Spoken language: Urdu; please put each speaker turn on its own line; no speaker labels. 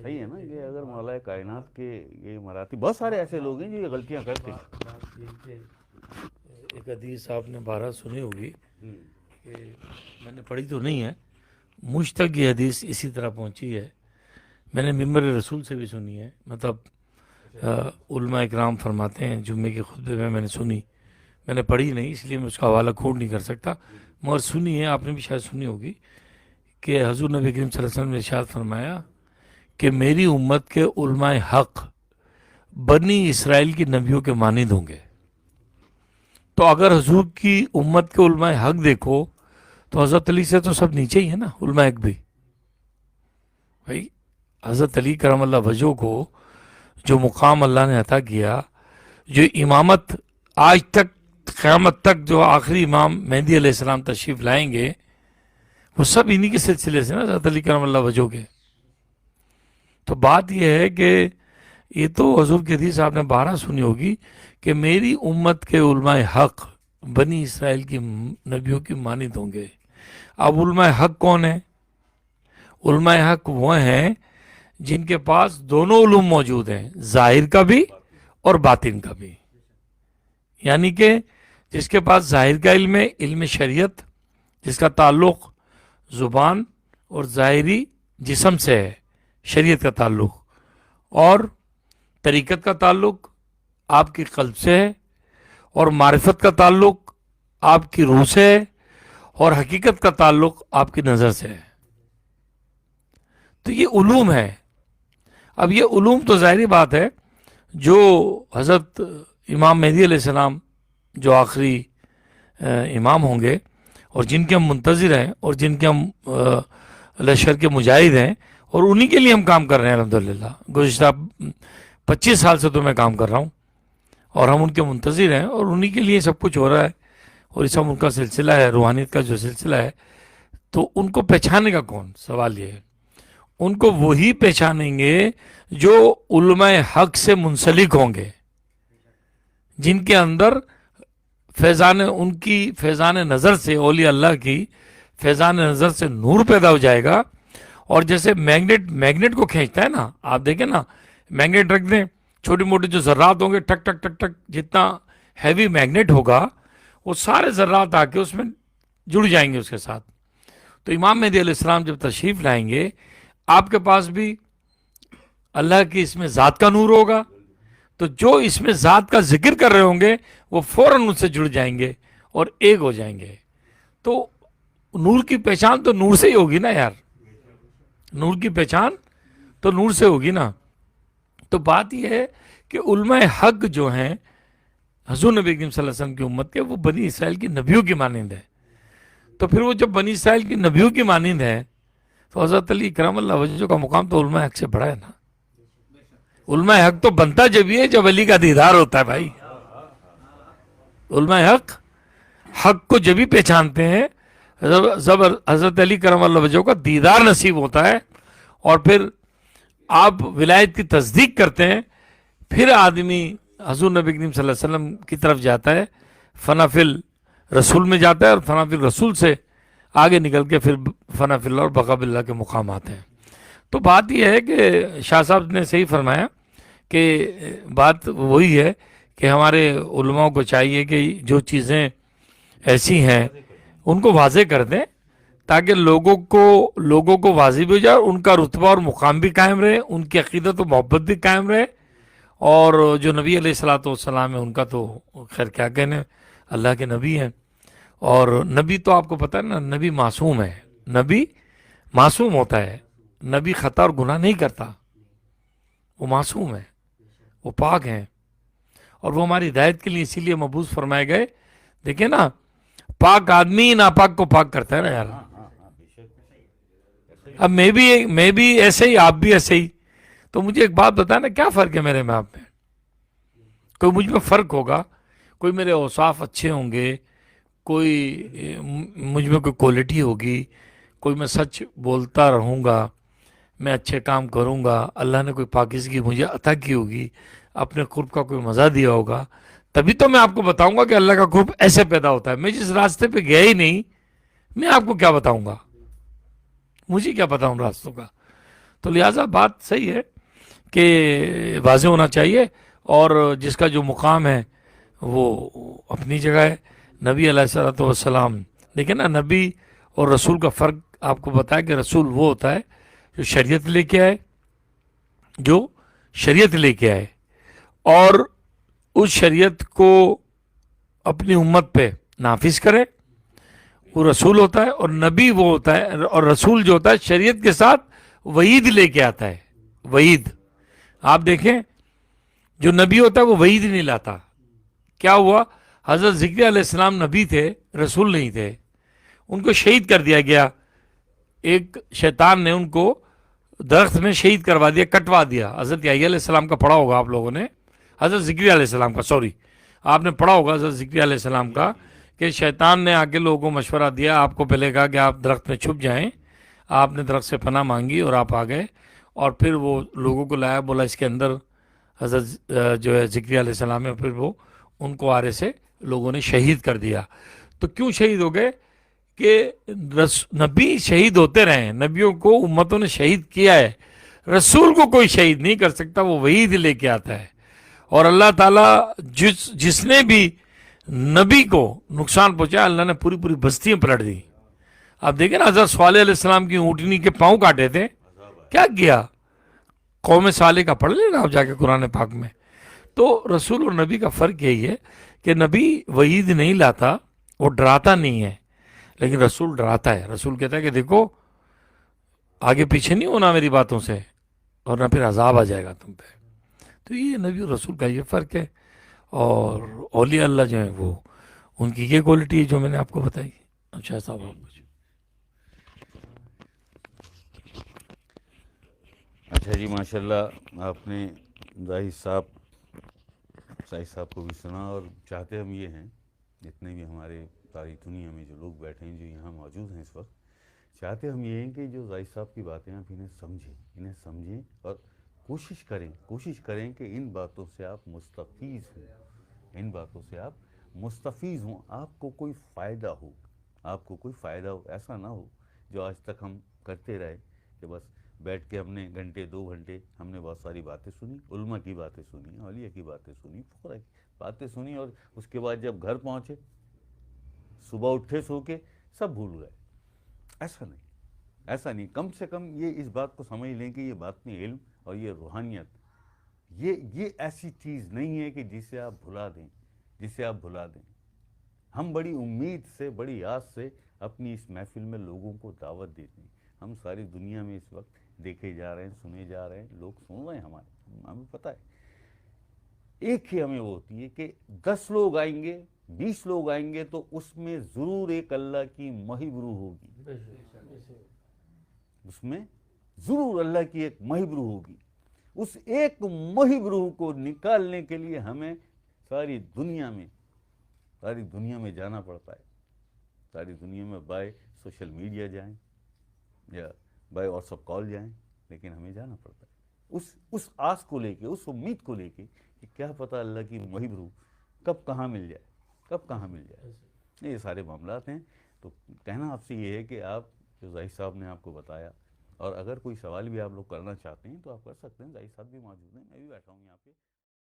صحیح ہے نا کہ اگر مولا کائنات کے یہ مراتب، بہت سارے ایسے لوگ ہیں جو یہ غلطیاں کرتے ہیں.
بات یہ کہ ایک حدیث آپ نے 12 سنی ہوگی کہ میں نے پڑھی تو نہیں ہے، مجھ تک یہ حدیث اسی طرح پہنچی ہے، میں نے ممبر رسول سے بھی سنی ہے، مطلب علماء اکرام فرماتے ہیں جمعے کے خطبے میں نے سنی، میں نے پڑھی نہیں اس لیے میں اس کا حوالہ کھوٹ نہیں کر سکتا، مگر سنی ہے، آپ نے بھی شاید سنی ہوگی کہ حضور نبی کریم صلی اللہ علیہ وسلم نے ارشاد فرمایا کہ میری امت کے علماء حق بنی اسرائیل کی نبیوں کے مانند ہوں گے. تو اگر حضور کی امت کے علماء حق دیکھو تو حضرت علی سے تو سب نیچے ہی ہے نا علماء حق بھی. بھائی حضرت علی کرم اللہ وجہ کو جو مقام اللہ نے عطا کیا، جو امامت آج تک قیامت تک جو آخری امام مہدی علیہ السلام تشریف لائیں گے، وہ سب انہی کے سلسلے سے نا حضرت علی کرم اللہ وجہ کے. تو بات یہ ہے کہ یہ تو حضور کی حدیث آپ نے 12 سنی ہوگی کہ میری امت کے علماء حق بنی اسرائیل کی نبیوں کی مانند ہوں گے. اب علماء حق کون ہیں؟ علماء حق وہ ہیں جن کے پاس دونوں علوم موجود ہیں، ظاہر کا بھی اور باطن کا بھی. یعنی کہ جس کے پاس ظاہر کا علم ہے، علم شریعت، جس کا تعلق زبان اور ظاہری جسم سے ہے، شریعت کا تعلق، اور طریقت کا تعلق آپ کی قلب سے ہے، اور معرفت کا تعلق آپ کی روح سے ہے، اور حقیقت کا تعلق آپ کی نظر سے ہے. تو یہ علوم ہے. اب یہ علوم تو ظاہری بات ہے جو حضرت امام مہدی علیہ السلام جو آخری امام ہوں گے اور جن کے ہم منتظر ہیں اور جن کے ہم لشکر کے مجاہد ہیں اور انہی کے لیے ہم کام کر رہے ہیں الحمدللہ. گزشتہ 25 سال سے تو میں کام کر رہا ہوں اور ہم ان کے منتظر ہیں اور انہی کے لیے سب کچھ ہو رہا ہے اور یہ سب ان کا سلسلہ ہے، روحانیت کا جو سلسلہ ہے. تو ان کو پہچانے کا کون؟ سوال یہ ہے. ان کو وہی پہچانیں گے جو علماء حق سے منسلک ہوں گے، جن کے اندر ان کی فیضان نظر سے، اولیاء اللہ کی فیضان نظر سے نور پیدا ہو جائے گا. اور جیسے میگنیٹ کو کھینچتا ہے نا، آپ دیکھیں نا، میگنیٹ رکھ دیں، چھوٹی موٹی جو ذرات ہوں گے ٹک ٹک ٹک ٹک، جتنا ہیوی میگنیٹ ہوگا وہ سارے ذرات آ کے اس میں جڑ جائیں گے اس کے ساتھ. تو امام مہدی علیہ السلام جب تشریف لائیں گے، آپ کے پاس بھی اللہ کی اس میں ذات کا نور ہوگا، تو جو اس میں ذات کا ذکر کر رہے ہوں گے وہ فوراً ان سے جڑ جائیں گے اور ایک ہو جائیں گے. تو نور کی پہچان تو نور سے ہی ہوگی نا یار، نور کی پہچان تو نور سے ہوگی نا. تو بات یہ ہے کہ علماء حق جو ہیں حضور نبی کریم صلی اللہ علیہ وسلم کی امت کے، وہ بنی اسرائیل کی نبیوں کی مانند ہے. تو پھر وہ جب بنی اسرائیل کی نبیوں کی مانند ہے تو حضرت علی کرم اللہ وجہ کا مقام تو علماء حق سے بڑا ہے نا. علماء حق تو بنتا جب یہ جب علی کا دیدار ہوتا ہے بھائی. علماء حق کو جب ہی پہچانتے ہیں جب حضرت علی کرم اللہ وجہ کا دیدار نصیب ہوتا ہے، اور پھر آپ ولایت کی تصدیق کرتے ہیں، پھر آدمی حضور نبی کریم صلی اللہ علیہ وسلم کی طرف جاتا ہے، فنا فی الرسول میں جاتا ہے، اور فنا فی الرسول سے آگے نکل کے پھر فنا فی اللہ اور بقا باللہ کے مقام آتے ہیں. تو بات یہ ہے کہ شاہ صاحب نے صحیح فرمایا کہ بات وہی ہے کہ ہمارے علماء کو چاہیے کہ جو چیزیں ایسی ہیں ان کو واضح کر دیں تاکہ لوگوں کو واضح بھی ہو جائے، ان کا رتبہ اور مقام بھی قائم رہے، ان کی عقیدت و محبت بھی قائم رہے. اور جو نبی علیہ الصلوۃ والسلام ہے ان کا تو خیر کیا کہنے، اللہ کے نبی ہیں. اور نبی تو آپ کو پتہ ہے نا، نبی معصوم ہے، نبی معصوم ہوتا ہے، نبی خطا اور گناہ نہیں کرتا، وہ معصوم ہے، وہ پاک ہیں، اور وہ ہماری ہدایت کے لیے اسی لیے مبعوث فرمائے گئے. دیکھیں نا، پاک آدمی ناپاک کو پاک کرتا ہے نا یار. اب میں بھی ایسے ہی، آپ بھی ایسے ہی. تو مجھے ایک بات بتائیں نا، کیا فرق ہے میرے میں آپ میں؟ کوئی مجھ میں فرق ہوگا، کوئی میرے اوصاف اچھے ہوں گے، کوئی مجھ میں کوئی کوالٹی ہوگی، کوئی میں سچ بولتا رہوں گا، میں اچھے کام کروں گا، اللہ نے کوئی پاکیزگی مجھے عطا کی ہوگی، اپنے قرب کا کوئی مزہ دیا ہوگا، تبھی تو میں آپ کو بتاؤں گا کہ اللہ کا قرب ایسے پیدا ہوتا ہے. میں جس راستے پہ گیا ہی نہیں، میں آپ کو کیا بتاؤں گا؟ مجھے کیا پتا ان راستوں کا. تو لہٰذا بات صحیح ہے کہ واضح ہونا چاہیے، اور جس کا جو مقام ہے وہ اپنی جگہ ہے۔ نبی علیہ الصلوۃ والسلام، دیکھیں نا، نبی اور رسول کا فرق آپ کو بتایا کہ رسول وہ ہوتا ہے جو شریعت لے کے آئے، جو شریعت لے کے آئے اور اس شریعت کو اپنی امت پہ نافذ کرے، وہ رسول ہوتا ہے۔ اور نبی وہ ہوتا ہے، اور رسول جو ہوتا ہے شریعت کے ساتھ وعید لے کے آتا ہے، وعید۔ آپ دیکھیں جو نبی ہوتا ہے وہ وعید نہیں لاتا۔ کیا ہوا؟ حضرت زکریا علیہ السلام نبی تھے، رسول نہیں تھے، ان کو شہید کر دیا گیا، ایک شیطان نے ان کو درخت میں شہید کروا دیا، کٹوا دیا۔ حضرت یحییٰ علیہ السلام کا پڑھا ہوگا آپ لوگوں نے، حضرت زکریا علیہ السلام کا، سوری، آپ نے پڑھا ہوگا حضرت زکریا علیہ السلام کا، کہ شیطان نے آگے لوگوں کو مشورہ دیا، آپ کو پہلے کہا کہ آپ درخت میں چھپ جائیں، آپ نے درخت سے پناہ مانگی اور آپ آ گئے، اور پھر وہ لوگوں کو لایا، بولا اس کے اندر حضرت جو ہے زکریا علیہ السلام ہے، پھر وہ ان کو آرے سے لوگوں نے شہید کر دیا۔ تو کیوں شہید ہو گئے؟ کہ نبی شہید ہوتے رہے ہیں، نبیوں کو امتوں نے شہید کیا ہے، رسول کو کوئی شہید نہیں کر سکتا، وہ وعید لے کے آتا ہے۔ اور اللہ تعالیٰ جس نے بھی نبی کو نقصان پہنچایا، اللہ نے پوری پوری بستیاں پلٹ دی۔ آپ دیکھیں نا، حضرت صالح علیہ السلام کی اونٹنی کے پاؤں کاٹے تھے، کیا کیا؟ قوم صالح کا پڑھ لینا آپ جا کے قرآن پاک میں۔ تو رسول اور نبی کا فرق یہی ہے کہ نبی وعید نہیں لاتا، وہ ڈراتا نہیں ہے، لیکن رسول ڈراتا ہے۔ رسول کہتا ہے کہ دیکھو آگے پیچھے نہیں ہونا میری باتوں سے، اور نہ پھر عذاب آ جائے گا تم پہ۔ تو یہ نبی اور رسول کا یہ فرق ہے۔ اور اولیاء اللہ جو ہیں وہ، ان کی یہ کوالٹی ہے جو میں نے آپ کو بتائی۔ اچھا صاحب آپ کچھ؟
اچھا جی، ماشاءاللہ آپ نے زاہد صاحب کو بھی سنا، اور چاہتے ہم یہ ہیں، جتنے بھی ہمارے ساری دنیا میں جو لوگ بیٹھے ہیں، جو یہاں موجود ہیں اس وقت، چاہتے ہم یہ ہیں کہ جو زاہد صاحب کی باتیں آپ انہیں سمجھیں اور کوشش کریں کہ ان باتوں سے آپ مستفیض ہوں، ان باتوں سے آپ مستفیض ہوں، آپ کو کوئی فائدہ ہو، ایسا نہ ہو جو آج تک ہم کرتے رہے کہ بس بیٹھ کے ہم نے گھنٹے 2 گھنٹے ہم نے بہت ساری باتیں سنی، علماء کی باتیں سنی، اولیاء کی باتیں سنی، فقراء کی باتیں سنی، اور اس کے بعد جب گھر پہنچے، صبح اٹھے سو کے، سب بھول گئے۔ ایسا نہیں، کم سے کم یہ اس بات کو سمجھ لیں کہ یہ بات علم اور یہ روحانیت، یہ ایسی چیز نہیں ہے کہ جسے آپ بھلا دیں۔ ہم بڑی امید سے، بڑی آس سے اپنی اس محفل میں لوگوں کو دعوت دیتے ہیں۔ ہم ساری دنیا میں اس وقت دیکھے جا رہے ہیں، سنے جا رہے ہیں، لوگ سن رہے ہیں، ہمیں پتہ ہے۔ ایک ہی ہمیں وہ ہوتی ہے کہ 10 لوگ آئیں گے، 20 لوگ آئیں گے، تو اس میں ضرور ایک اللہ کی محب روح ہوگی، اس میں ضرور اللہ کی ایک محب روح ہوگی۔ اس ایک محب روح کو نکالنے کے لیے ہمیں ساری دنیا میں جانا پڑتا ہے، ساری دنیا میں بائے سوشل میڈیا جائیں یا بائے واٹس ایپ کال جائیں، لیکن ہمیں جانا پڑتا ہے اس آس کو لے کے، اس امید کو لے کے کہ کیا پتہ اللہ کی محب روح کب کہاں مل جائے۔ یہ سارے معاملات ہیں۔ تو کہنا آپ سے یہ ہے کہ آپ جو زاہد صاحب نے آپ کو بتایا، اور اگر کوئی سوال بھی آپ لوگ کرنا چاہتے ہیں تو آپ کر سکتے ہیں، زاہد صاحب بھی موجود ہیں، میں بھی بیٹھا ہوں یہاں پہ۔